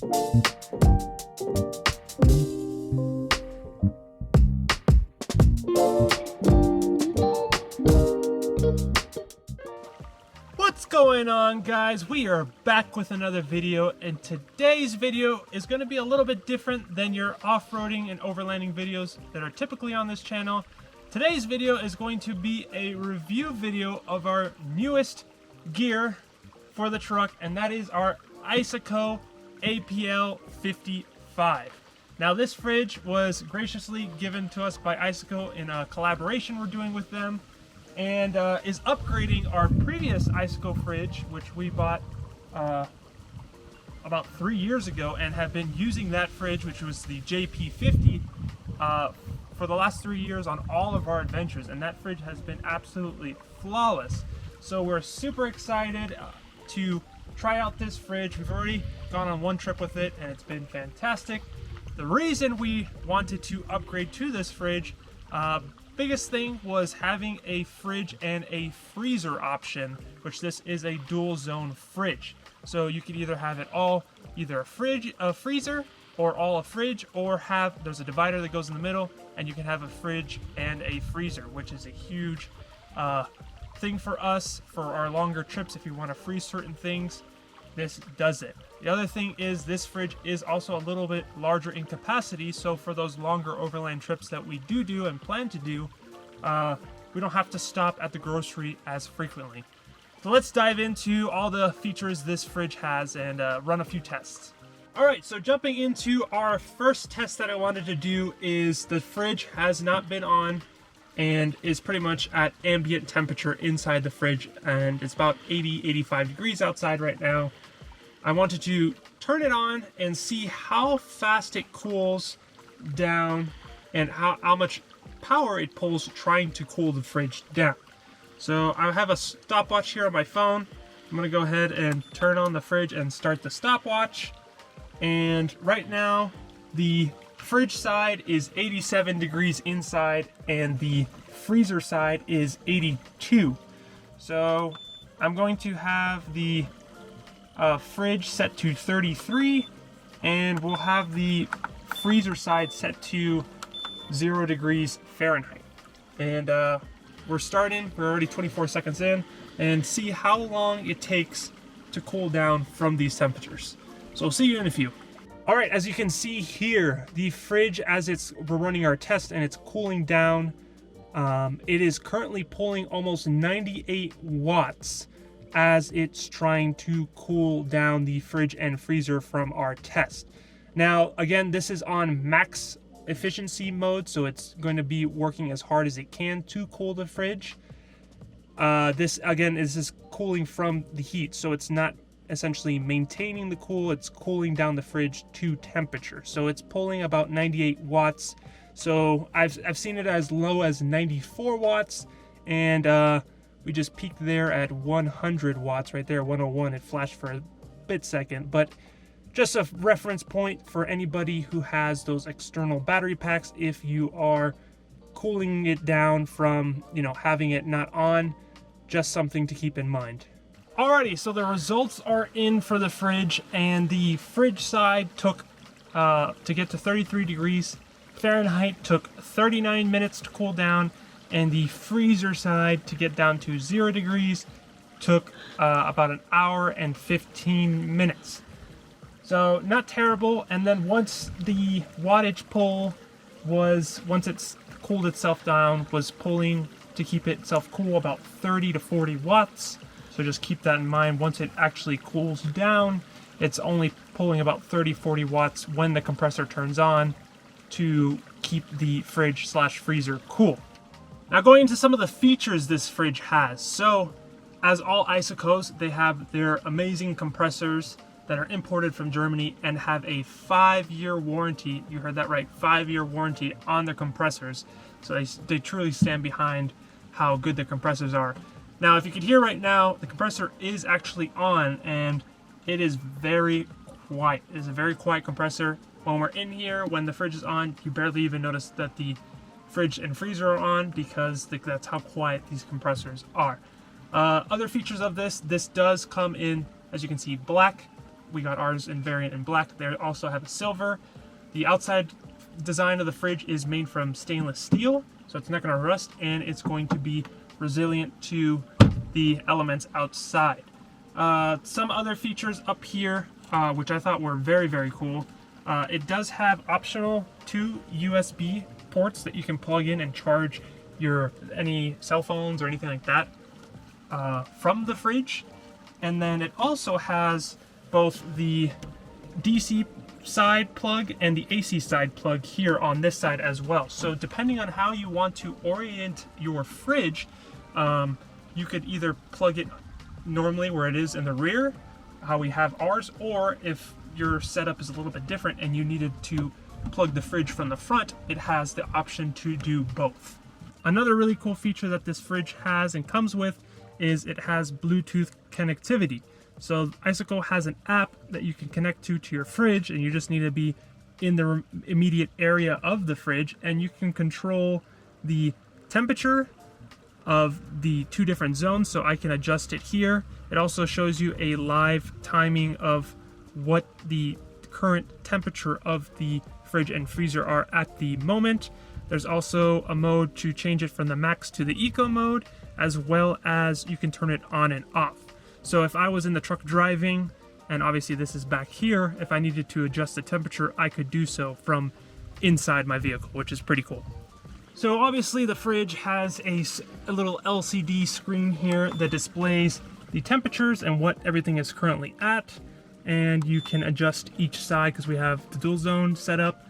What's going on, guys? We are back with another video, and today's video is going to be a little bit different than your off-roading and overlanding videos that are typically on this channel. Today's video is going to be a review video of our newest gear for the truck, and that is our Iceco APL55. Now, this fridge was graciously given to us by Iceco in a collaboration we're doing with them, and is upgrading our previous Iceco fridge, which we bought about 3 years ago, and have been using that fridge, which was the JP50, for the last 3 years on all of our adventures, and that fridge has been absolutely flawless. So we're super excited to try out this fridge. We've already gone on one trip with it, and it's been fantastic. The reason we wanted to upgrade to this fridge, biggest thing was having a fridge and a freezer option, which this is a dual zone fridge. So you could either have it all, either a freezer, or all a fridge, or there's a divider that goes in the middle, and you can have a fridge and a freezer, which is a huge thing for us for our longer trips. If you want to freeze certain things, this does it. The other thing is this fridge is also a little bit larger in capacity, so for those longer overland trips that we do and plan to do, we don't have to stop at the grocery as frequently. So let's dive into all the features this fridge has and run a few tests. Alright, so jumping into our first test that I wanted to do is the fridge has not been on and is pretty much at ambient temperature inside the fridge, and it's about 80-85 degrees outside right now. I wanted to turn it on and see how fast it cools down and how much power it pulls trying to cool the fridge down. So I have a stopwatch here on my phone. I'm going to go ahead and turn on the fridge and start the stopwatch. And right now the fridge side is 87 degrees inside and the freezer side is 82. So I'm going to have the fridge set to 33, and we'll have the freezer side set to 0 degrees Fahrenheit. And we're already 24 seconds in, and see how long it takes to cool down from these temperatures. So we'll see you in a few. All right, as you can see here, the fridge, we're running our test and it's cooling down, it is currently pulling almost 98 watts as it's trying to cool down the fridge and freezer from our test. Now, again, this is on max efficiency mode, so it's going to be working as hard as it can to cool the fridge. This, again, is just cooling from the heat, so it's not essentially maintaining the cool, it's cooling down the fridge to temperature. So it's pulling about 98 watts. So I've seen it as low as 94 watts, and we just peaked there at 100 watts right there, 101. It flashed for a bit second, but just a reference point for anybody who has those external battery packs. If you are cooling it down from, having it not on, just something to keep in mind. Alrighty, so the results are in for the fridge, and the fridge side took, to get to 33 degrees Fahrenheit, took 39 minutes to cool down, and the freezer side to get down to 0 degrees took about an hour and 15 minutes. So not terrible. And then once the wattage pull once it's cooled itself down, was pulling to keep itself cool about 30 to 40 watts. So just keep that in mind. Once it actually cools down, it's only pulling about 30-40 watts when the compressor turns on to keep the fridge/freezer cool. Now, going into some of the features this fridge has. So, as all Icecos, they have their amazing compressors that are imported from Germany and have a 5-year warranty. You heard that right, 5-year warranty on their compressors. So they truly stand behind how good the compressors are. Now, if you can hear right now, the compressor is actually on, and it is very quiet. It is a very quiet compressor. When we're in here, when the fridge is on, you barely even notice that the fridge and freezer are on, because that's how quiet these compressors are. Other features of this does come in, as you can see, black, We got ours in variant in black. They also have a silver. The outside design of the fridge is made from stainless steel, so it's not going to rust, and it's going to be resilient to the elements outside. Some other features up here, which I thought were very, very cool. It does have optional 2 USB ports that you can plug in and charge any cell phones or anything like that from the fridge. And then it also has both the DC side plug and the AC side plug here on this side as well. So depending on how you want to orient your fridge, you could either plug it normally where it is in the rear, how we have ours, or if your setup is a little bit different and you needed to plug the fridge from the front, it has the option to do both. Another really cool feature that this fridge has and comes with is it has Bluetooth connectivity. So Iceco has an app that you can connect to your fridge, and you just need to be in the immediate area of the fridge, and you can control the temperature of the 2 different zones. So I can adjust it here. It also shows you a live timing of what the current temperature of the fridge and freezer are at the moment. There's also a mode to change it from the max to the eco mode, as well as you can turn it on and off. So if I was in the truck driving, and obviously this is back here, if I needed to adjust the temperature, I could do so from inside my vehicle, which is pretty cool. So obviously the fridge has a little LCD screen here that displays the temperatures and what everything is currently at. And you can adjust each side because we have the dual zone set up,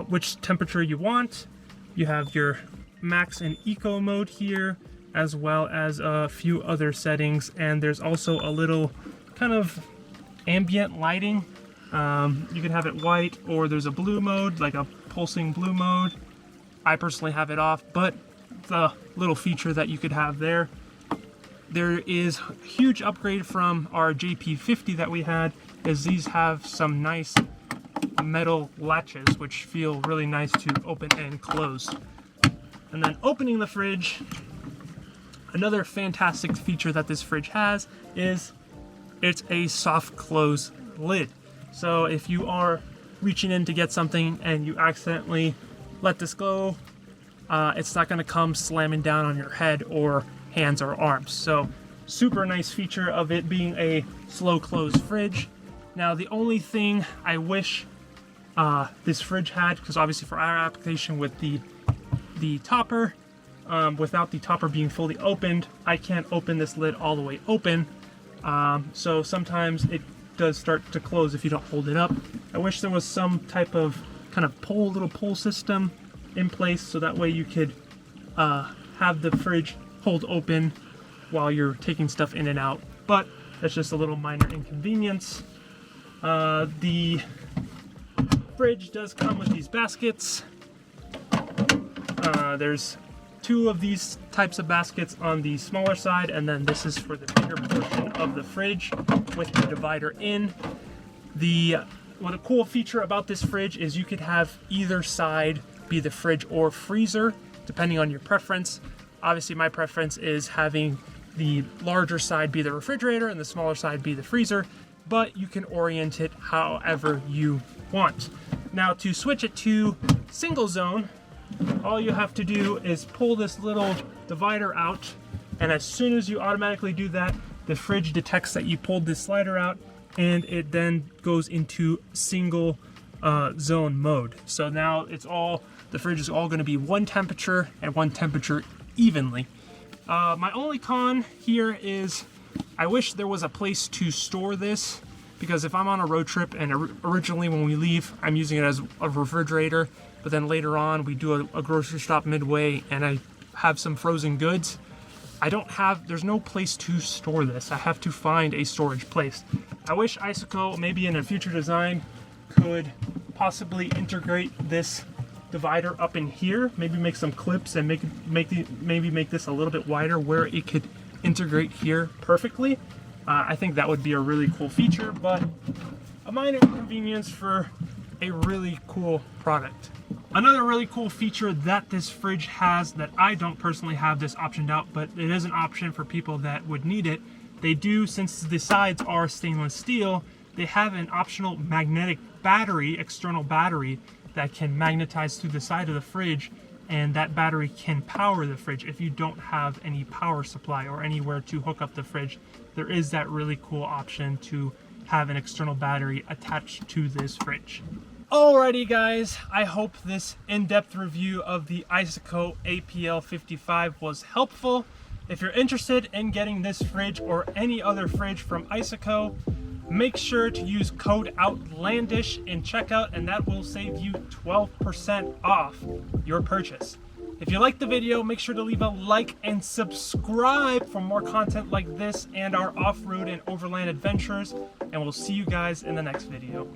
which temperature you want. You have your max and eco mode here, as well as a few other settings. And there's also a little kind of ambient lighting. You can have it white, or there's a blue mode, like a pulsing blue mode. I personally have it off, but the little feature that you could have there. There is a huge upgrade from our JP50 that we had, is these have some nice metal latches which feel really nice to open and close. And then opening the fridge, another fantastic feature that this fridge has is it's a soft close lid. So if you are reaching in to get something and you accidentally let this go, it's not going to come slamming down on your head or hands or arms. So super nice feature of it being a slow close fridge. Now the only thing I wish this fridge had, because obviously for our application with the topper, without the topper being fully opened, I can't open this lid all the way open. So sometimes it does start to close if you don't hold it up. I wish there was some type of kind of little pull system in place, so that way you could have the fridge hold open while you're taking stuff in and out, but that's just a little minor inconvenience. The fridge does come with these baskets. There's 2 of these types of baskets on the smaller side, and then this is for the bigger portion of the fridge with the divider in. What a cool feature about this fridge is you could have either side be the fridge or freezer, depending on your preference. Obviously my preference is having the larger side be the refrigerator and the smaller side be the freezer, but you can orient it however you want. Now to switch it to single zone, all you have to do is pull this little divider out, and as soon as you automatically do that, the fridge detects that you pulled this slider out, and it then goes into single zone mode. So now the fridge is all going to be one temperature and one temperature evenly. My only con here is I wish there was a place to store this, because if I'm on a road trip, and originally when we leave I'm using it as a refrigerator, but then later on we do a grocery stop midway and I have some frozen goods, there's no place to store this. I have to find a storage place. I wish Iceco, maybe in a future design, could possibly integrate this divider up in here, maybe make some clips and maybe make this a little bit wider where it could integrate here perfectly. I think that would be a really cool feature, but a minor inconvenience for a really cool product. Another really cool feature that this fridge has, that I don't personally have this optioned out, but it is an option for people that would need it. They do, since the sides are stainless steel, they have an optional magnetic battery, external battery, that can magnetize through the side of the fridge, and that battery can power the fridge if you don't have any power supply or anywhere to hook up the fridge. There is that really cool option to have an external battery attached to this fridge. Alrighty guys, I hope this in-depth review of the Iceco APL55 was helpful. If you're interested in getting this fridge or any other fridge from Iceco, make sure to use code OUTLANDISH in checkout, and that will save you 12% off your purchase. If you liked the video, make sure to leave a like and subscribe for more content like this and our off-road and overland adventures, and we'll see you guys in the next video.